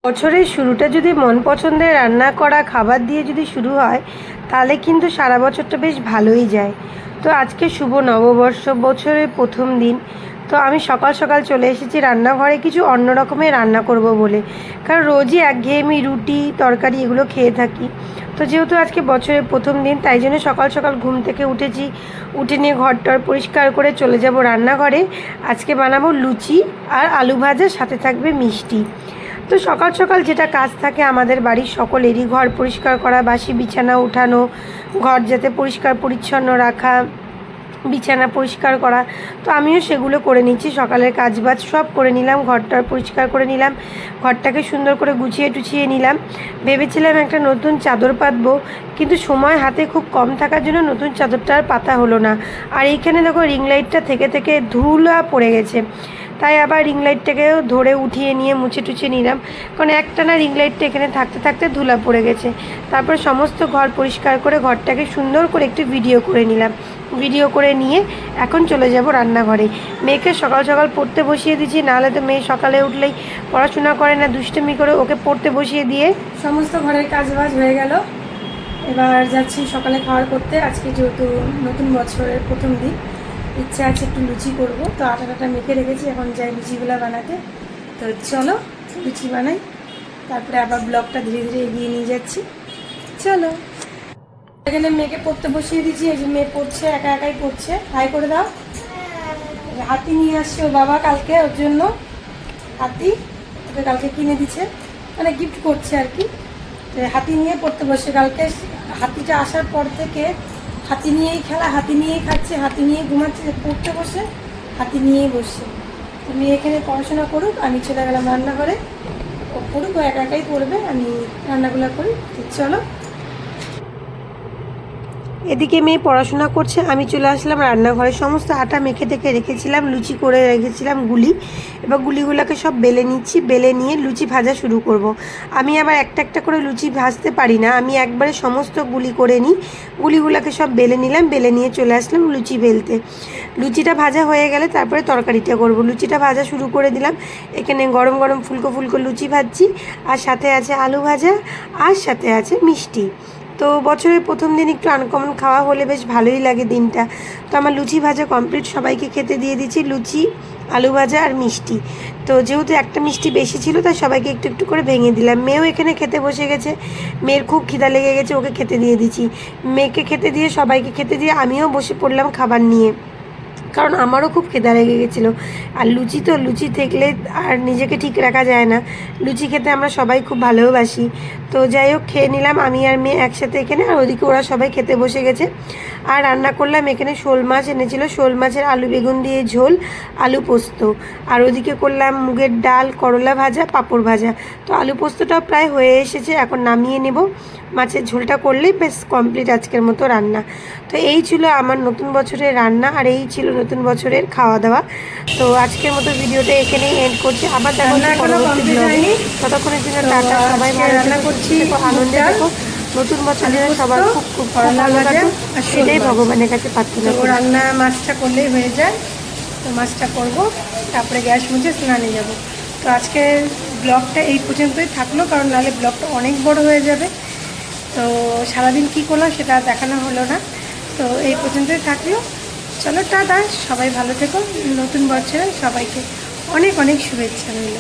বছরের শুরুটা যদি মন পছন্দের রান্না করা খাবার দিয়ে যদি শুরু হয় তাহলে কিন্তু সারা বছরটা বেশ ভালোই যায়। তো আজকে শুভ নববর্ষ, বছরের প্রথম দিন। তো আমি সকাল সকাল চলে এসেছি রান্নাঘরে কিছু অন্য রকমের রান্না করব বলে, কারণ রোজই একঘেয়েমি রুটি তরকারি এগুলো খেয়ে থাকি। তো যেহেতু আজকে বছরের প্রথম দিন, তাই জন্য সকাল সকাল ঘুম থেকে উঠেছি, উঠে নিয়ে ঘরটর পরিষ্কার করে চলে যাব রান্নাঘরে। আজকে বানাবো লুচি আর আলু ভাজা, সাথে থাকবে মিষ্টি। তো সকাল সকাল যেটা কাজ থাকে আমাদের বাড়ির সকলেরই, ঘর পরিষ্কার করা, বাসি বিছানা উঠানো, ঘর যাতে পরিষ্কার পরিচ্ছন্ন রাখা, বিছানা পরিষ্কার করা। তো আমিও সেগুলো করে নিচ্ছি, সকালের কাজবাজ সব করে নিলাম, ঘরটা পরিষ্কার করে নিলাম, ঘরটাকে সুন্দর করে গুছিয়ে টুছিয়ে নিলাম। ভেবেছিলাম একটা নতুন চাদর পাতবো, কিন্তু সময় হাতে খুব কম থাকার জন্য নতুন চাদরটা আর পাতা হলো না। আর এইখানে দেখো রিং লাইটটা থেকে থেকে ধুলা পড়ে গেছে, তাই আবার রিং লাইটটাকেও ধরে উঠিয়ে নিয়ে মুছে টুছে নিলাম, কারণ একটানা রিং লাইটটা এখানে থাকতে থাকতে ধুলা পড়ে গেছে। তারপর সমস্ত ঘর পরিষ্কার করে ঘরটাকে সুন্দর করে একটু ভিডিও করে নিলাম। ভিডিও করে নিয়ে এখন চলে যাব রান্নাঘরে। মেয়েকে সকাল সকাল পড়তে বসিয়ে দিচ্ছি, নাহলে তো মেয়ে সকালে উঠলেই পড়াশোনা করে না, দুষ্টুমি করে। ওকে পড়তে বসিয়ে দিয়ে সমস্ত ঘরের কাজবাজ হয়ে গেল। এবার যাচ্ছি সকালে খাওয়ার করতে। আজকে যেহেতু নতুন বছরের প্রথম দিন, ইচ্ছা আছে একটু লুচি করব। তো আটাটা মেখে রেখেছি, এখন যাই লুচিগুলো বানাতে। তো চলো লুচি বানাই, তারপরে আবার ব্লগটা ধীরে ধীরে এগিয়ে নিয়ে যাচ্ছি। চলো, এখানে মেয়েকে পড়তে বসিয়ে দিচ্ছি। এই যে মেয়ে পড়ছে, একা একাই পড়ছে। হাই করে দাও। হাতি নিয়ে আসছে ওর বাবা কালকে, ওর জন্য হাতি ওকে কালকে কিনে দিচ্ছে, মানে গিফট করছে আর কি। হাতি নিয়ে পড়তে বসে, কালকে হাতিটা আসার পর থেকে হাতি নিয়েই খেলা, হাতি নিয়েই খাচ্ছে, হাতি নিয়ে ঘুমাচ্ছে। পড়তে বসে হাতি নিয়েই বসছে। তো মেয়ে এখানে পড়াশোনা করুক, আমি চলে গেলাম রান্নাঘরে। ও পড়ুক, ও একা একাই পড়বে, আমি রান্নাগুলো করি। চলো, এদিকে মেয়ে পড়াশোনা করছে, আমি চলে আসলাম রান্নাঘরে। সমস্ত আটা মেখে টেখে রেখেছিলাম, লুচি করে রেখেছিলাম গুলি। এবার গুলিগুলোকে সব বেলে নিচ্ছি, বেলে নিয়ে লুচি ভাজা শুরু করব। আমি আবার একটা একটা করে লুচি ভাজতে পারি না, আমি একবারে সমস্ত গুলি করে নিই। গুলিগুলোকে সব বেলে নিলাম, বেলে নিয়ে চলে আসলাম লুচি বেলতে। লুচিটা ভাজা হয়ে গেলে তারপরে তরকারিটা করব। লুচিটা ভাজা শুরু করে দিলাম। এখানে গরম গরম ফুলকো ফুলকো লুচি ভাজছি, আর সাথে আছে আলু ভাজা, আর সাথে আছে মিষ্টি। তো বছরের প্রথম দিন একটু আনকমন খাওয়া হলে বেশ ভালোই লাগে দিনটা। তো আমার লুচি ভাজা কমপ্লিট, সবাইকে খেতে দিয়ে দিচ্ছি লুচি, আলু ভাজা আর মিষ্টি। তো যেহেতু একটা মিষ্টি বেশি ছিল, তাই সবাইকে একটু একটু করে ভেঙে দিলাম। মেয়েও এখানে খেতে বসে গেছে, মেয়ের খুব খিদা লেগে গেছে, ওকে খেতে দিয়ে দিচ্ছি। মেয়েকে খেতে দিয়ে সবাইকে খেতে দিয়ে আমিও বসে পড়লাম খাবার নিয়ে, কারণ আমারও খুব খিদা লেগে গেছিলো। আর লুচি তো লুচি থাকলে আর নিজেকে ঠিক রাখা যায় না, লুচি খেতে আমরা সবাই খুব ভালোবাসি। তো যাই হোক, খেয়ে নিলাম আমি আর মেয়ে একসাথে এখানে, আর ওদিকে ওরা সবাই খেতে বসে গেছে। আর রান্না করলাম এখানে শোল মাছ এনেছিল, শোল মাছের আলু বেগুন দিয়ে ঝোল, আলু পোস্ত। আর ওদিকে করলাম মুগের ডাল, করলা ভাজা, পাঁপড় ভাজা। তো আলু পোস্তটাও প্রায় হয়ে এসেছে, এখন নামিয়ে নেব। মাছের ঝোলটা করলেই বেশ কমপ্লিট আজকের মতো রান্না। তো এই ছিল আমার নতুন বছরের রান্না, আর এই ছিল নতুন বছরের খাওয়া দাওয়া। তো আজকের মতো ভিডিওটা এখানেই এন্ড করছি, আবার দেখা হচ্ছে পরবর্তী ব্লগে। ততক্ষণের জন্য টাটা, সবাই ভালো রান্না করছি, আনন্দে দেখো। নতুন বছর যেন সবার খুব খুব ভালো কাটুক, সেটাই ভগবানের কাছে প্রার্থনা করি। রান্না মাছটা করলেই হয়ে যায়। তো মাছটা করবো, তারপরে গ্যাস মুছে স্নানে যাব। তো আজকের ব্লগটা এই পর্যন্তই থাকলো, কারণ নাহলে ব্লগটা অনেক বড় হয়ে যাবে। তো সারাদিন কী করলাম সেটা দেখানো হলো না, তো এই পর্যন্তই থাকলো। চলো টাটা, সবাই ভালো থেকো। নতুন বছরে সবাইকে অনেক অনেক শুভেচ্ছা রইল।